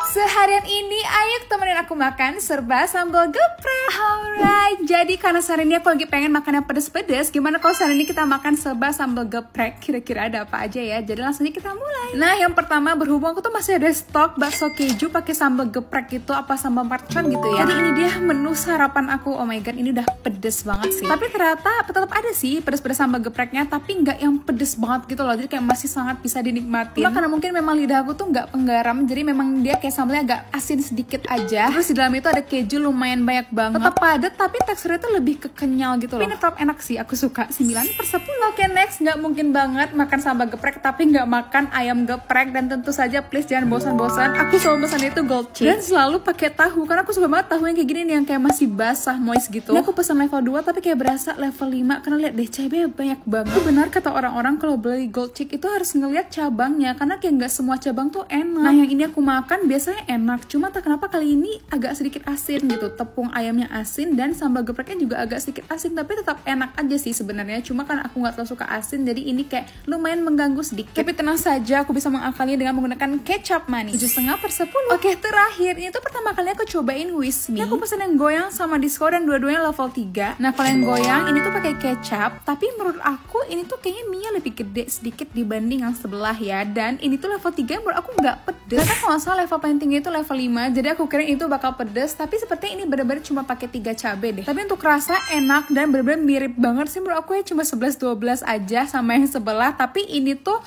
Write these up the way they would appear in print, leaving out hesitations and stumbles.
Seharian ini Ayu temenin aku makan serba sambal geprek. Alright, jadi karena sehari ini aku lagi pengen makan yang pedes-pedes, gimana kalau sehari ini kita makan serba sambal geprek? Kira-kira ada apa aja ya? Jadi langsung aja kita mulai. Nah, yang pertama berhubung aku tuh masih ada stok bakso keju pakai sambal geprek gitu, apa sambal mercon gitu ya. Jadi ini dia menu sarapan aku. Oh my god, ini udah pedes banget sih. Tapi ternyata tetap ada sih pedes-pedes sambal gepreknya, tapi nggak yang pedes banget gitu loh. Jadi kayak masih sangat bisa dinikmatin. Cuma karena mungkin memang lidah aku tuh nggak penggaram, jadi memang dia kayak sambalnya agak asin sedikit aja. Terus di dalam itu ada keju lumayan banyak banget. Tetap padat tapi teksturnya tuh lebih kekenyal gitu loh. Tapi tetap enak sih, aku suka. 9/10. Oke, next, nggak mungkin banget makan sambal geprek tapi nggak makan ayam geprek. Dan tentu saja please jangan bosan-bosan, aku selalu pesan itu gold chick dan selalu pakai tahu karena aku suka banget tahu yang kayak gini nih, yang kayak masih basah moist gitu. Ini aku pesan level 2 tapi kayak berasa level 5 karena lihat deh cabenya banyak banget. Itu benar kata orang-orang kalau beli gold chick itu harus ngeliat cabangnya karena kayak nggak semua cabang tuh enak. Nah, yang ini aku makan biasanya enak, cuma tak kenapa kali ini agak sedikit asin gitu. Tepung ayamnya asin dan sambal gepreknya juga agak sedikit asin, tapi tetap enak aja sih sebenarnya. Cuma kan aku nggak terlalu suka asin, jadi ini kayak lumayan mengganggu sedikit. Tapi tenang saja, aku bisa mengakalinya dengan menggunakan kecap manis. 7,5/10. Oke, terakhir ini tuh pertama kali aku cobain with me. Ini aku pesen yang goyang sama disco dan dua-duanya level 3. Nah, kalau yang goyang ini tuh pakai kecap, tapi menurut aku ini tuh kayaknya mie lebih gede sedikit dibanding yang sebelah ya. Dan ini tuh level 3 menurut aku nggak pedes. Karena kalau nggak salah level paling tinggi itu level 5, jadi aku kira itu bakal pedes, tapi sepertinya ini bener-bener cuma pakai 3 cabai deh. Tapi untuk rasa enak dan bener-bener mirip banget sih menurut aku ya, cuma 11-12 aja sama yang sebelah. Tapi ini tuh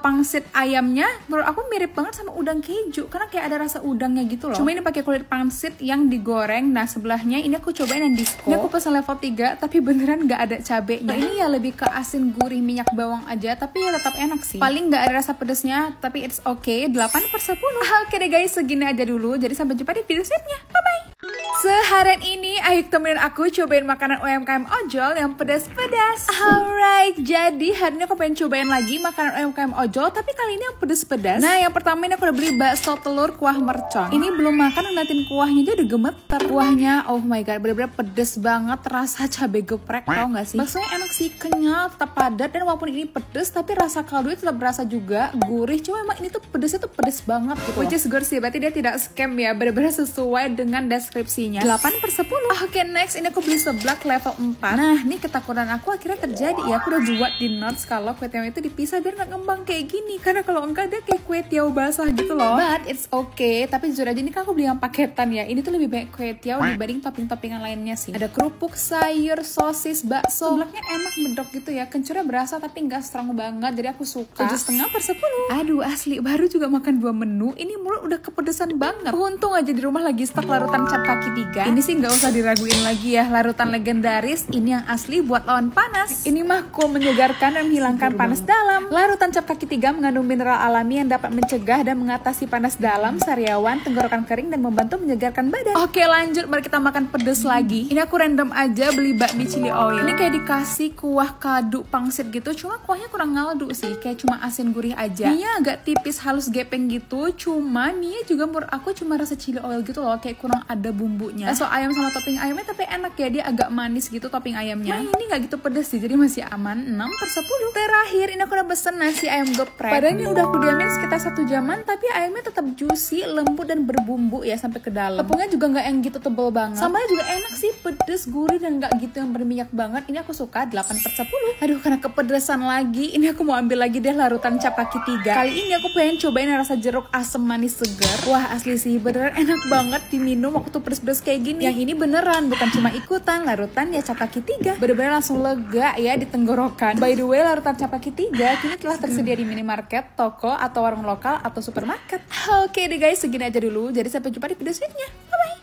pangsit ayamnya menurut aku mirip banget sama udang keju karena kayak ada rasa udangnya gitu loh. Cuma ini pakai kulit pangsit yang digoreng. Nah, sebelahnya ini aku cobain yang disco. Ini aku pesan level 3 tapi beneran nggak ada cabenya. Ini ya lebih ke asin gurih minyak bawang aja, tapi ya tetap enak sih. Paling nggak ada rasa pedesnya, tapi it's okay. 8/10. Oke deh guys, segini aja dulu. Jadi sampai jumpa di video selanjutnya. Bye-bye. Seharian ini Ayu temenin aku cobain makanan UMKM ojol yang pedas-pedas. Alright, jadi hari ini aku pengen cobain lagi makanan UMKM ojol, tapi kali ini yang pedas-pedas. Nah, yang pertama ini aku udah beli bakso telur kuah mercon. Ini belum makan, ngeliatin kuahnya aja udah gemeter. Kuahnya, oh my god, bener-bener pedes banget, rasa cabai geprek, tau gak sih? Baksonya enak sih, kenyal, tetap padat, dan walaupun ini pedes, tapi rasa kaldunya tetap berasa juga, gurih. Cuma emang ini tuh pedesnya tuh pedes banget gitu. Which is good sih, berarti dia tidak scam ya, bener-bener sesuai dengan deskripsinya. 8/10. Oke, next ini aku beli seblak level 4. Nah, ini ketakutan aku akhirnya terjadi ya. Aku udah buat di notes kalau kue tiaw itu dipisah biar nggak ngembang kayak gini. Karena kalau enggak dia kayak kue tiaw basah gitu loh. But it's okay. Tapi jujur aja ini kan aku beli yang paketan ya. Ini tuh lebih banyak kue tiaw dibanding topping-toppingan lainnya sih. Ada kerupuk, sayur, sosis, bakso. Seblaknya enak medok gitu ya. Kencurnya berasa tapi nggak strong banget. Jadi aku suka. 7,5/10. Aduh, asli baru juga makan 2 menu. Ini mulut udah kepedesan banget. Untung aja di rumah lagi stok larutan cap kaki 3. Ini sih nggak usah diraguin lagi ya, larutan legendaris ini yang asli buat lawan panas. Ini mah cool, menyegarkan dan menghilangkan panas dalam. Larutan cap kaki 3 mengandung mineral alami yang dapat mencegah dan mengatasi panas dalam, sariawan, tenggorokan kering dan membantu menyegarkan badan. Oke, lanjut, mari kita makan pedes lagi. Ini aku random aja beli bakmi chili oil. Ini kayak dikasih kuah kadu pangsit gitu, cuma kuahnya kurang ngaldu sih, kayak cuma asin gurih aja. Mie agak tipis halus gepeng gitu, cuma mie juga menurut aku cuma rasa chili oil gitu loh, kayak kurang ada bumbunya. Bakso ayam sama topping ayamnya tapi enak ya, dia agak manis gitu topping ayamnya. Nah, ini nggak gitu pedes sih, jadi masih aman. 6/10. Terakhir ini aku udah pesen nasi ayam geprek. Padahal ini udah aku diamin sekitar 1 jaman, tapi ayamnya tetap juicy, lembut dan berbumbu ya sampai ke dalam. Tepungnya juga nggak yang gitu tebel banget. Sambalnya juga enak sih, pedes, gurih dan nggak gitu yang berminyak banget. Ini aku suka. 8/10. Aduh, karena kepedesan lagi, ini aku mau ambil lagi deh larutan cap kaki 3. Kali ini aku pengen cobain rasa jeruk asem manis segar. Wah, asli sih beneran enak banget diminum waktu pedes-pedes kayak gini. Yang ini beneran, bukan cuma ikutan. Larutan ya cap kaki 3 bener-bener langsung lega ya di tenggorokan. By the way, larutan cap kaki 3 kini telah tersedia di minimarket, toko, atau warung lokal atau supermarket. Oke deh guys, segini aja dulu. Jadi sampai jumpa di video selanjutnya. Bye-bye.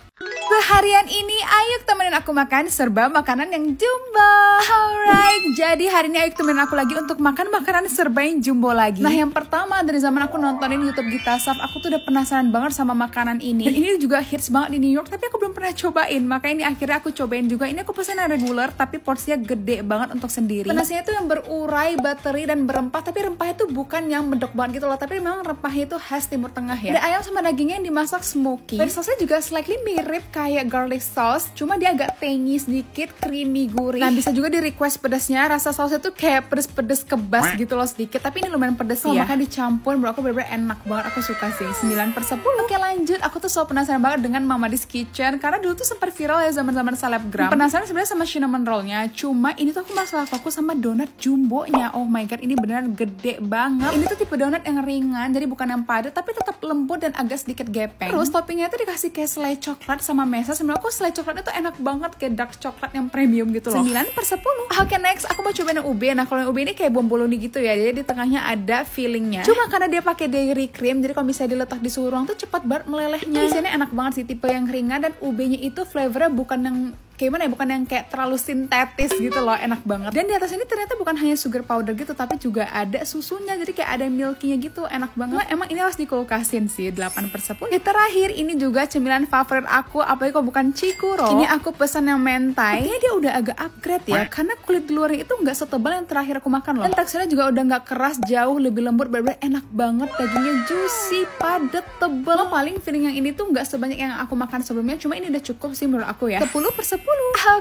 Seharian ini Ayu temenin aku makan serba makanan yang jumbo. Alright, jadi hari ini Ayu temenin aku lagi untuk makan makanan serba yang jumbo lagi. Nah, yang pertama dari zaman aku nontonin YouTube Gita Saf, aku tuh udah penasaran banget sama makanan ini. Dan ini juga hits banget di New York, tapi aku belum pernah cobain. Makanya ini akhirnya aku cobain juga. Ini aku pesen yang regular, tapi porsinya gede banget untuk sendiri. Nasinya tuh yang berurai, bateri, dan berempah. Tapi rempahnya tuh bukan yang medok banget gitu loh, tapi memang rempahnya itu khas Timur Tengah ya. Ada ayam sama dagingnya yang dimasak smoky. Dan sausnya juga slightly mirip kayak kayak garlic sauce, cuma dia agak tangy sedikit, creamy, gurih. Nah bisa juga di request pedasnya, rasa sausnya tuh kayak pedes-pedes kebas gitu loh sedikit, tapi ini lumayan pedes ya. Makan dicampur, menurut aku bener-bener enak banget, aku suka sih. 9/10. Oke lanjut, aku tuh selalu penasaran banget dengan Mamady's Kitchen, karena dulu tuh sempat viral ya zaman-zaman selebgram. Penasaran sebenarnya sama cinnamon rollnya, cuma ini tuh aku masalah fokus sama donat jumbonya. Oh my god, ini beneran gede banget. Ini tuh tipe donat yang ringan, jadi bukan yang padat, tapi tetap lembut dan agak sedikit gepeng. Terus toppingnya tuh dikasih kayak selai coklat sama meses. Menurut aku selai coklatnya tuh enak banget, kayak dark coklat yang premium gitu loh. 9/10. Oke next, aku mau cobain yang ube. Nah kalau yang ube ini kayak bomboloni gitu ya, jadi di tengahnya ada fillingnya. Cuma karena dia pakai dairy cream, jadi kalau misalnya diletak di suhu ruang tuh cepat banget melelehnya. Di sini enak banget sih, tipe yang ringan, dan ubenya itu flavornya bukan yang kayak mana ya, bukan yang kayak terlalu sintetis gitu loh, enak banget. Dan di atas ini ternyata bukan hanya sugar powder gitu, tapi juga ada susunya, jadi kayak ada milkinya gitu, enak banget. Nah, emang ini harus dikulkasin sih. 8/10. Terakhir ini juga cemilan favorit aku, apalagi kalau bukan Chikuro. Ini aku pesan yang mentai. Ini dia udah agak upgrade ya, karena kulit di luarnya itu nggak setebal yang terakhir aku makan loh. Dan teksturnya juga udah nggak keras, jauh lebih lembut, bener-bener enak banget. Dagingnya juicy, padat, tebel. Paling feeling yang ini tuh nggak sebanyak yang aku makan sebelumnya, cuma ini udah cukup sih menurut aku ya. 10/10.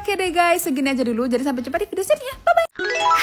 Oke deh guys, segini aja dulu. Jadi sampai jumpa di video selanjutnya. Bye bye.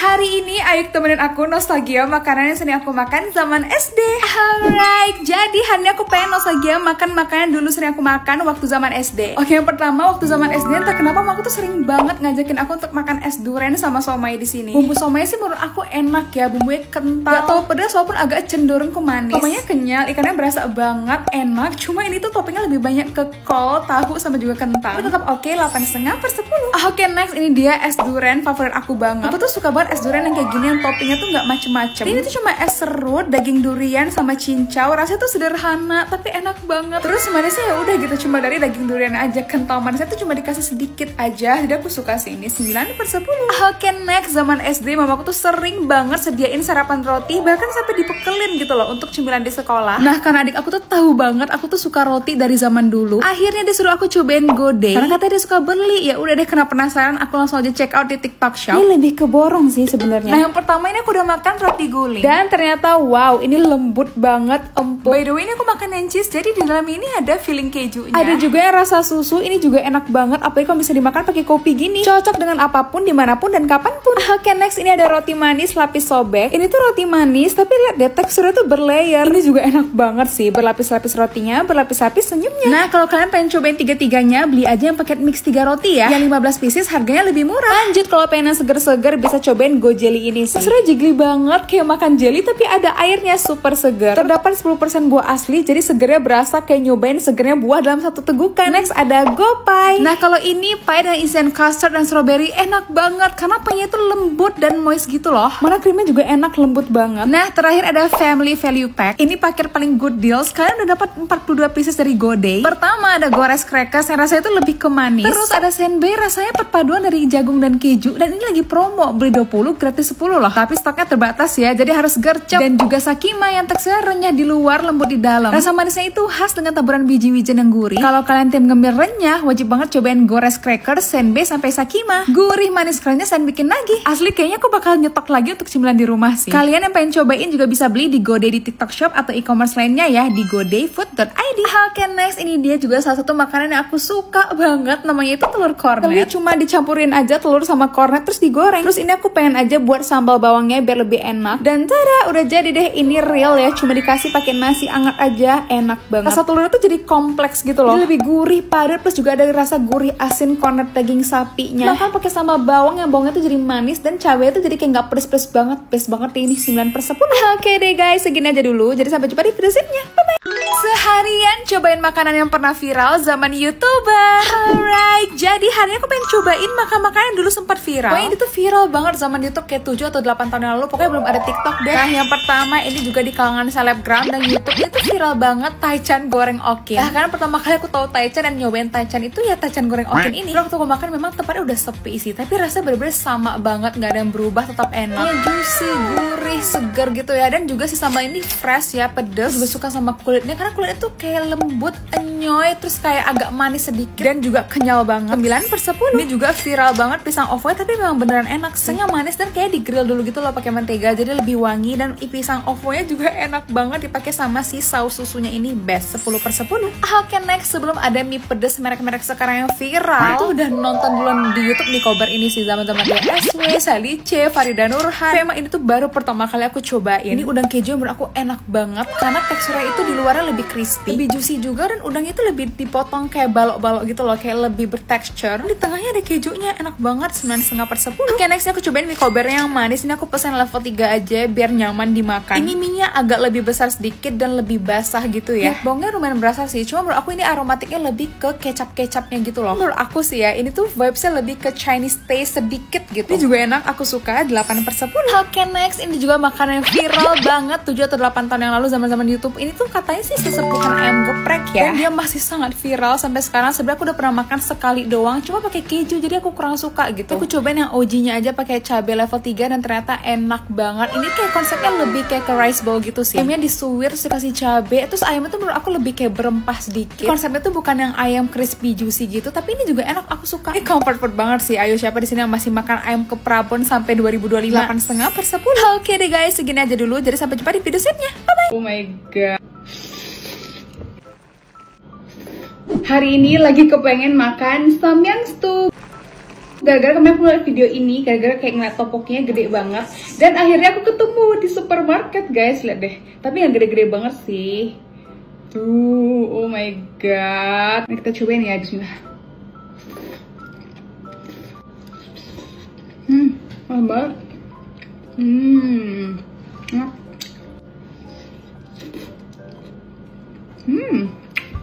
Hari ini Ayuk temenin aku nostalgia makanan yang sering aku makan zaman SD. Alright, jadi hari ini aku pengen nostalgia makan makanan dulu sering aku makan waktu zaman SD. Oke, yang pertama waktu zaman SD, entah kenapa aku tuh sering banget ngajakin aku untuk makan es durian sama somai di sini. Bumbu somai sih menurut aku enak ya, bumbunya kental, gak tau pedas walaupun agak cenderung ke manis. Somainya kenyal, ikannya berasa banget, enak. Cuma ini tuh toppingnya lebih banyak ke kol, tahu sama juga kentang. Tapi tetap oke, 8,5/10. Oke next, ini dia es durian favorit aku banget. Aku tuh suka banget es durian yang kayak gini, yang toppingnya tuh nggak macem-macem. Ini tuh cuma es serut, daging durian sama cincau. Rasanya tuh sederhana tapi enak banget. Terus manisnya ya udah gitu, cuma dari daging durian aja. Kental manisnya tuh cuma dikasih sedikit aja. Jadi aku suka sih ini. 9/10. Oke next, zaman SD mamaku tuh sering banget sediain sarapan roti, bahkan sampai dipekelin gitu loh untuk cemilan di sekolah. Nah karena adik aku tuh tahu banget aku tuh suka roti dari zaman dulu, akhirnya dia suruh aku cobain Godai karena katanya dia suka beli. Ya udah deh, karena penasaran aku langsung aja check out di TikTok Shop. Ini lebih ke borong sih sebenarnya. Nah yang pertama ini aku udah makan roti guling, dan ternyata wow, ini lembut banget, empuk. By the way ini aku makan yang cheese, jadi di dalam ini ada filling kejunya. Ada juga yang rasa susu, ini juga enak banget, apalagi kalau bisa dimakan pakai kopi gini. Cocok dengan apapun, dimanapun dan kapanpun. Oke next, ini ada roti manis lapis sobek. Ini tuh roti manis, tapi lihat deh teksturnya tuh berlayer. Ini juga enak banget sih, berlapis-lapis rotinya, berlapis-lapis senyumnya. Nah kalau kalian pengen cobain tiga-tiganya, beli aja yang paket mix 3 roti ya, yang 15 pieces harganya lebih murah. Lanjut, kalau pengen yang seger-seger bisa cobain Go Jelly ini sih. Teksturnya jiggly banget, kayak makan jelly tapi ada airnya, super seger. Terdapat 10% buah asli, jadi segernya berasa kayak nyobain segernya buah dalam satu tegukan. Next ada Go Pie. Nah kalau ini pie dengan isian custard dan strawberry, enak banget karena pie-nya tuh lembut dan moist gitu loh. Mana krimnya juga enak, lembut banget. Nah terakhir ada Family Value Pack. Ini paket paling good deals, kalian udah dapat 42 pieces dari Godai. Pertama ada gores crackers yang rasanya tuh lebih ke manis. Terus ada senbei, rasanya perpaduan dari jagung dan keju, dan ini lagi promo, beli 20 gratis 10 loh. Tapi stoknya terbatas ya, jadi harus gercep. Dan juga sakima yang teksturnya renyah di luar, lembut di dalam. Rasa manisnya itu khas dengan taburan biji wijen yang gurih. Kalau kalian tim gemir renyah, wajib banget cobain gores crackers, senbei sampai sakima. Gurih manis kerennya dan bikin nagih. Asli kayaknya aku bakal nyetok lagi untuk cemilan di rumah sih. Kalian yang pengen cobain juga bisa beli di Godai di TikTok Shop atau e-commerce lainnya ya di godaifood.id. Oke next, ini dia juga salah satu makanan yang aku suka banget, namanya itu telur kornet. Tapi cuma dicampurin aja telur sama kornet terus digoreng. Terus ini aku pengen aja buat sambal bawangnya biar lebih enak. Dan tada, udah jadi deh. Ini real ya, cuma dikasih pakai nasi anget aja, enak banget. Rasa telurnya tuh jadi kompleks gitu loh. Jadi lebih gurih, padat, plus juga ada rasa gurih asin kornet daging sapinya. Bahkan pakai sambal bawang yang bawangnya tuh jadi manis, dan cabenya tuh jadi kayak nggak pedes-pedes banget. Best banget ini. 9/10. Oke deh guys, segini aja dulu. Jadi sampai jumpa di video selanjutnya. Bye bye. Seharian cobain makanan yang pernah viral zaman YouTuber. Alright, jadi hari ini aku pengen cobain makan-makanan yang dulu sempat viral. Pokoknya ini tuh viral banget zaman YouTube kayak 7 atau 8 tahun yang lalu. Pokoknya belum ada TikTok deh. Nah yang pertama ini juga di kalangan selebgram dan YouTube, ini tuh viral banget, taichan goreng okin. Nah karena pertama kali aku tahu taichan dan nyobain taichan itu ya taichan goreng okin ini. Waktu aku makan memang tempatnya udah sepi sih, tapi rasanya bener-bener sama banget, nggak ada yang berubah, tetap enak. Ini juicy, gurih, seger gitu ya. Dan juga si sambal ini fresh ya, pedes. Gue suka sama kulitnya karena kulitnya tuh kayak lembut, enyoy, terus kayak agak manis sedikit dan juga kenyal banget. 9/10. Ini juga viral banget pisang ovoid, tapi memang beneran enak. Senyum manis dan kayak di grill dulu gitu loh pakai mentega, jadi lebih wangi. Dan pisang ovo-nya juga enak banget dipakai sama si saus susunya ini, best 10/10. Oke, next, sebelum ada mie pedes merek-merek sekarang yang viral, itu udah nonton duluan di YouTube nih kobar ini sih, zaman-zaman DSW, Sally C, Farida Nurhan. Memang ini tuh baru pertama kali aku cobain. Ini udang keju menurut aku enak banget karena teksturnya itu di luarnya lebih crispy, lebih juicy juga, dan udangnya itu lebih dipotong kayak balok-balok gitu loh, kayak lebih bertekstur. Di tengahnya ada kejunya, enak banget, 9,5/10. Oke, next aku cobain mie kober yang manis. Ini aku pesen level 3 aja biar nyaman dimakan. Ini mie-nya agak lebih besar sedikit dan lebih basah gitu ya. Bawangnya lumayan berasa sih, cuma menurut aku ini aromatiknya lebih ke kecap-kecapnya gitu loh. Menurut aku sih ya, ini tuh vibesnya lebih ke Chinese taste sedikit gitu. Ini juga enak, aku suka, 8/10. Oke, next, ini juga makanan yang viral banget 7 atau 8 tahun yang lalu zaman-zaman YouTube. Ini tuh katanya sih sesepuhan ayam geprek ya. Dan dia masih sangat viral sampai sekarang. Sebenarnya aku udah pernah makan sekali doang, cuma pakai keju, jadi aku kurang suka gitu. Aku cobain yang OG-nya aja pakai cabai level 3 dan ternyata enak banget. Ini kayak konsepnya lebih kayak ke rice bowl gitu sih. Ayamnya disuir, terus dikasih cabai, terus ayamnya tuh menurut aku lebih kayak berempah sedikit. Konsepnya tuh bukan yang ayam crispy juicy gitu, tapi ini juga enak, aku suka. Ini comfort food banget sih. Ayo, siapa di sini yang masih makan ayam ke Prabon sampai 2025? 8,5/10. Oke deh guys, segini aja dulu. Jadi sampai jumpa di video selanjutnya. Bye bye. Oh my god. Hari ini lagi kepengen makan samyang stew. Gara-gara kemarin aku lihat video ini, gara-gara kayak ngeliat topoknya gede banget. Dan akhirnya aku ketemu di supermarket guys, lihat deh. Tapi yang gede-gede banget sih. Tuh, oh my god. Nah, kita cobain ya, bismillah. Enak banget.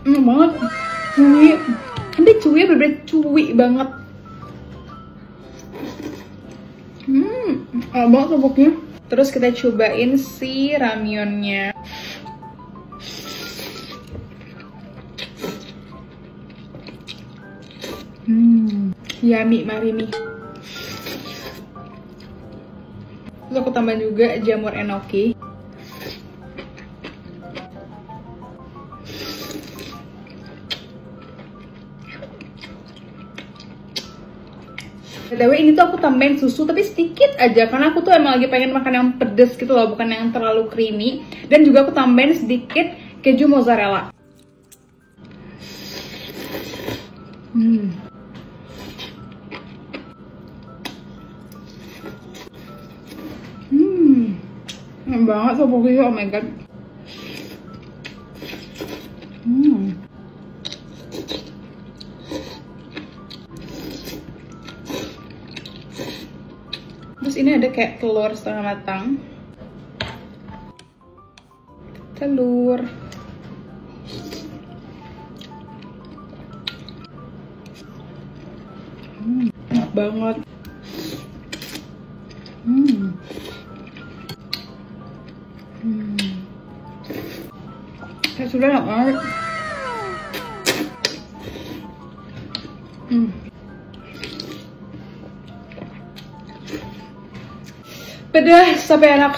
Enak banget. Cuy. Nanti cuy bener-bener cuy banget. Enak banget topoknya. Terus kita cobain si ramyonnya. Yummy, mari nih. Terus aku tambah juga jamur enoki. Btw ini tuh aku tambahin susu tapi sedikit aja karena aku tuh emang lagi pengen makan yang pedes gitu loh, bukan yang terlalu creamy. Dan juga aku tambahin sedikit keju mozzarella. Enak banget topoknya, oh my god. Terus ini ada kayak telur setengah matang. Telur. Enak banget. Sudah enak banget. Pedas tapi enak.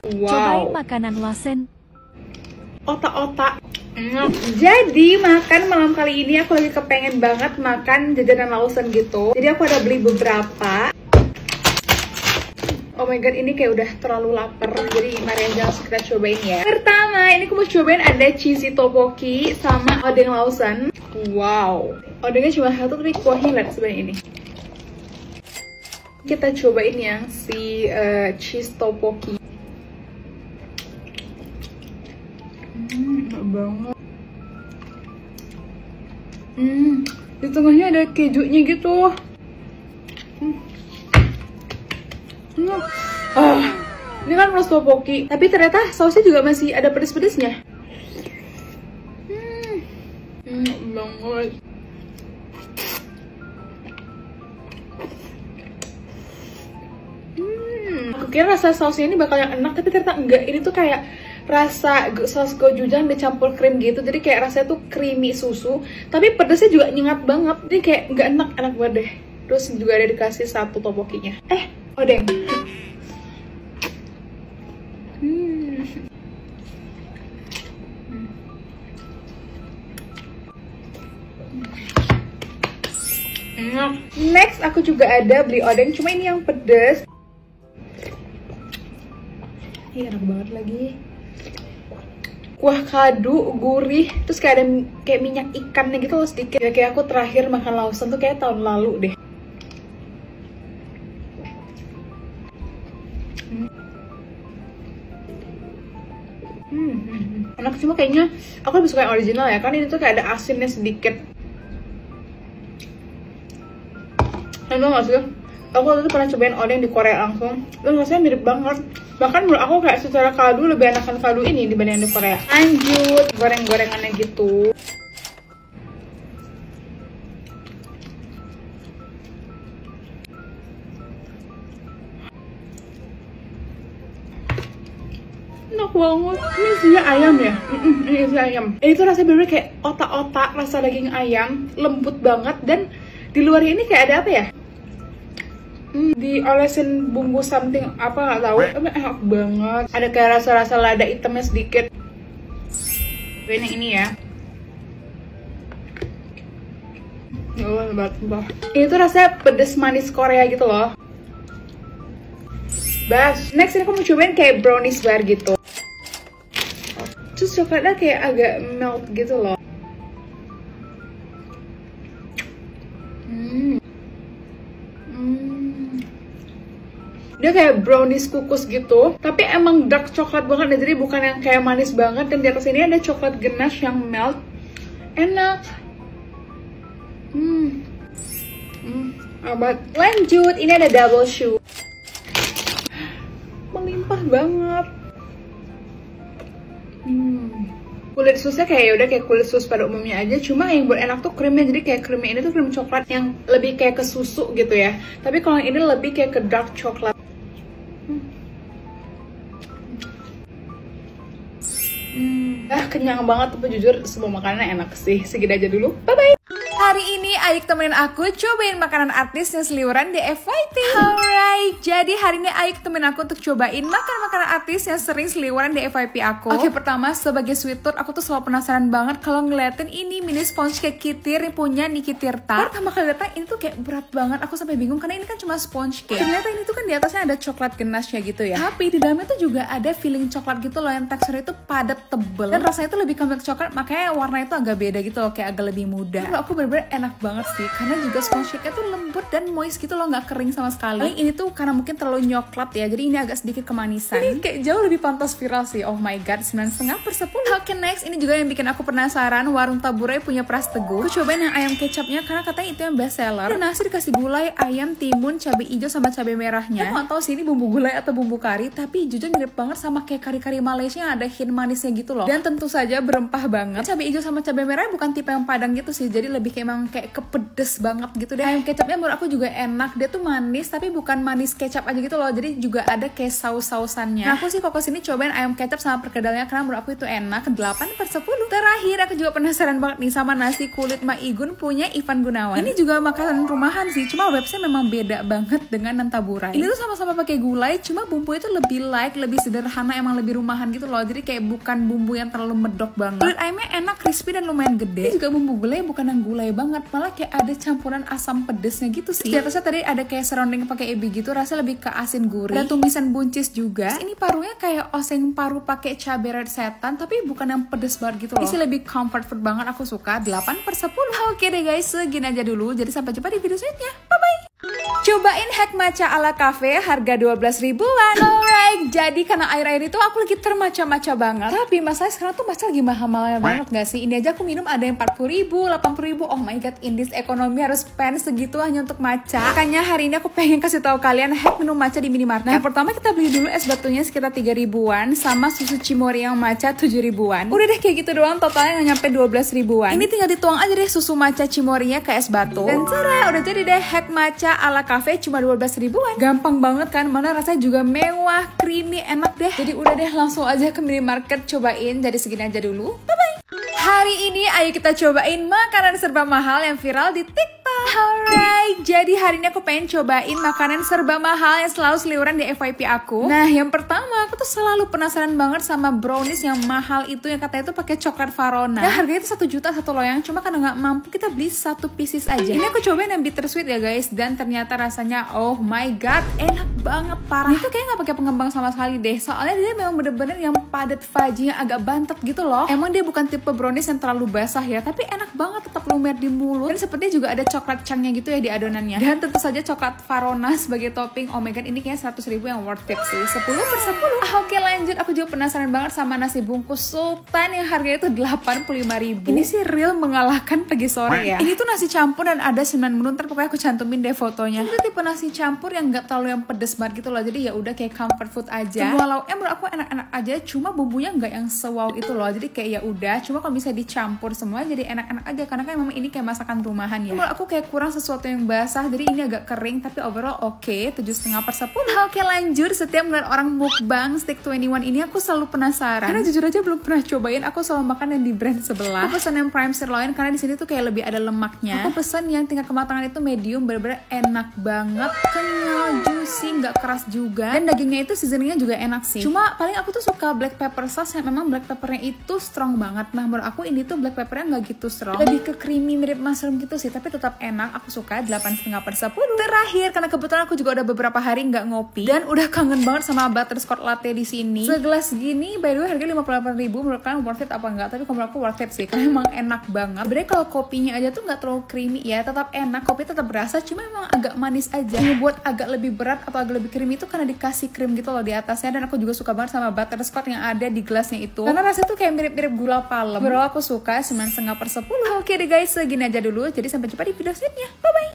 Wow. Cobain makanan Lawson. Otak-otak. Jadi makan malam kali ini aku lagi kepengen banget makan jajanan Lawson gitu. Jadi aku ada beli beberapa. Oh my god, ini kayak udah terlalu lapar. Jadi mari aja langsung kita cobain ya. Pertama, ini aku mau cobain ada cheesy tteokbokki sama odeng Lawson. Wow. Odengnya cuma satu tapi kuahnya lihat sebenarnya ini. Kita cobain yang si cheese tteokbokki. Enak banget. Di tengahnya ada kejunya gitu. Ini kan rasa tteokbokki, tapi ternyata sausnya juga masih ada pedes-pedesnya. Enak banget. Aku kira rasa sausnya ini bakal yang enak, tapi ternyata enggak. Ini tuh kayak rasa saus gochujang dicampur krim gitu, jadi kayak rasanya tuh creamy susu, tapi pedesnya juga nyengat banget. Ini kayak nggak enak banget deh. Terus juga ada dikasih satu tteokbokkinya. Odeng. Next aku juga ada beli odeng, cuma ini yang pedes. Ini enak banget lagi. Kuah kaldu, gurih, terus kayak ada kayak minyak ikannya gitu loh sedikit. Ya, kayak aku terakhir makan Lawson tuh kayak tahun lalu deh. Enak, cuma kayaknya aku lebih suka yang original ya, kan ini tuh kayak ada asinnya sedikit. Tau gak sih? Aku waktu itu pernah cobain odeng di Korea langsung, terus rasanya mirip banget. Bahkan menurut aku kayak secara kaldu lebih enakan kaldu ini dibanding yang di Korea. Lanjut, goreng-gorengannya gitu. Enak banget. Ini isinya ayam ya? Ini isinya ayam. Ini tuh rasanya bener-bener kayak otak-otak, rasa daging ayam, lembut banget. Dan di luar ini kayak ada apa ya? Diolesin bumbu something apa nggak tahu. Enak banget. Ada kayak rasa-rasa lada hitamnya sedikit. Ini ya. Ya Allah, banget. Ini tuh rasanya pedes manis Korea gitu loh. Bas. Next ini aku mau cobain kayak brownies bar gitu. Terus coklatnya kayak agak melt gitu loh. Dia kayak brownies kukus gitu, tapi emang dark coklat banget ya, jadi bukan yang kayak manis banget. Dan di atas ini ada coklat ganache yang melt. Enak. Abad. Lanjut, ini ada double shoe. Melimpah banget. Kulit susnya kayak udah kayak kulit sus pada umumnya aja, cuma yang buat enak tuh krimnya. Jadi kayak krimnya ini tuh krim coklat yang lebih kayak ke susu gitu ya, tapi kalau yang ini lebih kayak ke dark coklat. Kenyang banget, tapi jujur semua makanannya enak sih. Segini aja dulu, bye bye. Hari ini Aik temenin aku cobain makanan artis yang seliweran di FYP. Alright, jadi hari ini Aik temenin aku untuk cobain makanan-makanan artis yang sering seliweran di FYP aku. Oke, pertama sebagai sweet tooth, aku tuh selalu penasaran banget kalau ngeliatin ini mini sponge cake Kitir yang punya Niki Tirta. Pertama kali datang ini tuh kayak berat banget, aku sampai bingung karena ini kan cuma sponge cake. Ternyata ini tuh kan di atasnya ada coklat ganache-nya gitu ya. Tapi di dalamnya tuh juga ada filling coklat gitu loh, yang teksturnya itu padat, tebel, dan rasanya tuh lebih ke milk coklat, makanya warnanya itu agak beda gitu loh, kayak agak lebih muda. Menurut aku bener-bener enak banget sih, karena juga sponge cake-nya tuh lembut dan moist gitu loh, nggak kering sama sekali. Paling ini tuh karena mungkin terlalu nyoklat ya, jadi ini agak sedikit kemanisan. Ini kayak jauh lebih pantas viral sih. Oh my god, 9,5/10. Oke, next ini juga yang bikin aku penasaran, warung Taburai punya Pras Teguh. Aku cobain yang ayam kecapnya karena katanya itu yang best seller. Dan nasi dikasih gulai, ayam, timun, cabai hijau sama cabai merahnya. Aku nggak tahu sih ini bumbu gulai atau bumbu kari, tapi jujur mirip banget sama kayak kari-kari Malaysia yang ada hint manisnya gitu loh. Dan tentu saja berempah banget. Cabai hijau sama cabai merah bukan tipe yang padang gitu sih, jadi lebih kayak emang kayak kepedes banget gitu deh. Ayam kecapnya menurut aku juga enak, dia tuh manis tapi bukan manis kecap aja gitu loh, jadi juga ada kayak saus-sausannya. Nah, aku sih kok kesini cobain ayam kecap sama perkedalnya karena menurut aku itu enak. 8/10. Terakhir aku juga penasaran banget nih sama nasi kulit Ma Igun punya Ivan Gunawan. Ini juga makanan rumahan sih, cuma website memang beda banget dengan Taburai. Ini tuh sama-sama pakai gulai, cuma bumbunya tuh lebih light, lebih sederhana, emang lebih rumahan gitu loh, jadi kayak bukan bumbu yang terlalu medok banget. Kulit ayamnya enak, crispy dan lumayan gede. Ini juga bumbu gulai bukan yang gulai banget, malah kayak ada campuran asam pedesnya gitu sih. Di atasnya tadi ada kayak surrounding pakai ebi gitu, rasanya lebih ke asin gurih. Ada tumisan buncis juga. Terus ini parunya kayak oseng paru pakai cabai red setan, tapi bukan yang pedes banget gitu loh. Ini sih lebih comfort food banget, aku suka. 8/10. Oke deh guys, segini aja dulu. Jadi sampai jumpa di video selanjutnya. Bye bye. Cobain hack matcha ala cafe harga 12 ribuan. Alright, jadi karena air-air itu aku lagi termaca-maca banget. Tapi masalahnya sekarang tuh matcha lagi mahal-mahal banget gak sih? Ini aja aku minum ada yang 40 ribu, 80 ribu. Oh my god, in this economy harus spend segitu hanya untuk matcha. Makanya hari ini aku pengen kasih tahu kalian hack minum matcha di minimarket. Nah, pertama kita beli dulu es batunya sekitar 3 ribuan sama susu Cimory yang matcha 7 ribuan. Udah deh kayak gitu doang, totalnya nggak nyampe 12 ribuan. Ini tinggal dituang aja deh susu matcha Cimory-nya ke es batu. Dan cara udah jadi deh hack matcha ala cafe cuma 12 ribuan. Gampang banget kan, mana rasanya juga mewah, creamy, enak deh. Jadi udah deh langsung aja ke minimarket cobain. Jadi segini aja dulu. Bye bye. Hari ini ayo kita cobain makanan serba mahal yang viral di TikTok. Alright, jadi hari ini aku pengen cobain makanan serba mahal yang selalu seliweran di FYP aku. Nah, yang pertama aku tuh selalu penasaran banget sama brownies yang mahal itu yang katanya tuh pakai coklat Farona. Nah, harganya itu 1 juta satu loyang, cuma karena nggak mampu kita beli 1 pieces aja. Ini aku cobain yang bittersweet ya guys, dan ternyata rasanya oh my god, enak banget parah. Itu kayak nggak pakai pengembang sama sekali deh, soalnya dia memang bener-bener yang padat fudgy yang agak bantet gitu loh. Emang dia bukan tipe brownies yang terlalu basah ya, tapi enak banget, tetap lumer di mulut. Dan sepertinya juga ada coklat chungnya gitu ya di adonannya. Dan tentu saja coklat Farona sebagai topping. Oh my god, ini kayaknya 100.000 yang worth it sih. 10/10. Oke lanjut, aku juga penasaran banget sama nasi bungkus Sultan yang harganya itu 85.000. Ini sih real mengalahkan pagi sore ya. Ini tuh nasi campur dan ada 9 menu, ntar pokoknya aku cantumin deh fotonya. Itu tipe nasi campur yang gak terlalu yang pedes banget gitu loh. Jadi ya udah kayak comfort food aja. Semua lauknya menurut aku enak-enak aja, cuma bumbunya nggak yang sewow itu loh. Jadi kayak ya udah, cuma kalau bisa dicampur semua jadi enak-enak aja, karena kan memang ini kayak masakan rumahan ya. Menurut aku kayak kurang sesuatu yang basah, jadi ini agak kering, tapi overall oke, 7,5/10. Oke lanjut, setiap ngeliat orang mukbang Stick 21 ini aku selalu penasaran. Karena jujur aja belum pernah cobain, aku selalu makan yang di brand sebelah. Aku pesan yang prime sirloin karena di sini tuh kayak lebih ada lemaknya. Aku pesan yang tingkat kematangan itu medium, bener-bener enak banget, kenyal, juicy, nggak keras juga. Dan dagingnya itu seasoningnya juga enak sih. Cuma paling aku tuh suka black pepper sauce yang memang black peppernya itu strong banget. Nah menurut aku ini tuh black peppernya nggak gitu strong, lebih ke creamy mirip mushroom gitu sih, tapi tetap enak. Aku suka 8,5/10. Terakhir, karena kebetulan aku juga udah beberapa hari nggak ngopi dan udah kangen banget sama butterscotch latte di sini. Segelas gini by the way harganya 58.000. Menurut kalian worth it apa enggak? Tapi menurut aku worth it sih, karena emang enak banget. Sebenarnya kalau kopinya aja tuh nggak terlalu creamy ya, tetap enak, kopi tetap berasa, cuma emang agak manis aja. Yang buat agak lebih berat atau agak lebih creamy itu karena dikasih krim gitu loh di atasnya. Dan aku juga suka banget sama butterscotch yang ada di gelasnya itu, karena rasanya tuh kayak mirip-mirip gula palem. Bro, aku suka 9,5/10. Oke deh guys, segini aja dulu. Jadi sampai jumpa di video selanjutnya. Bye bye.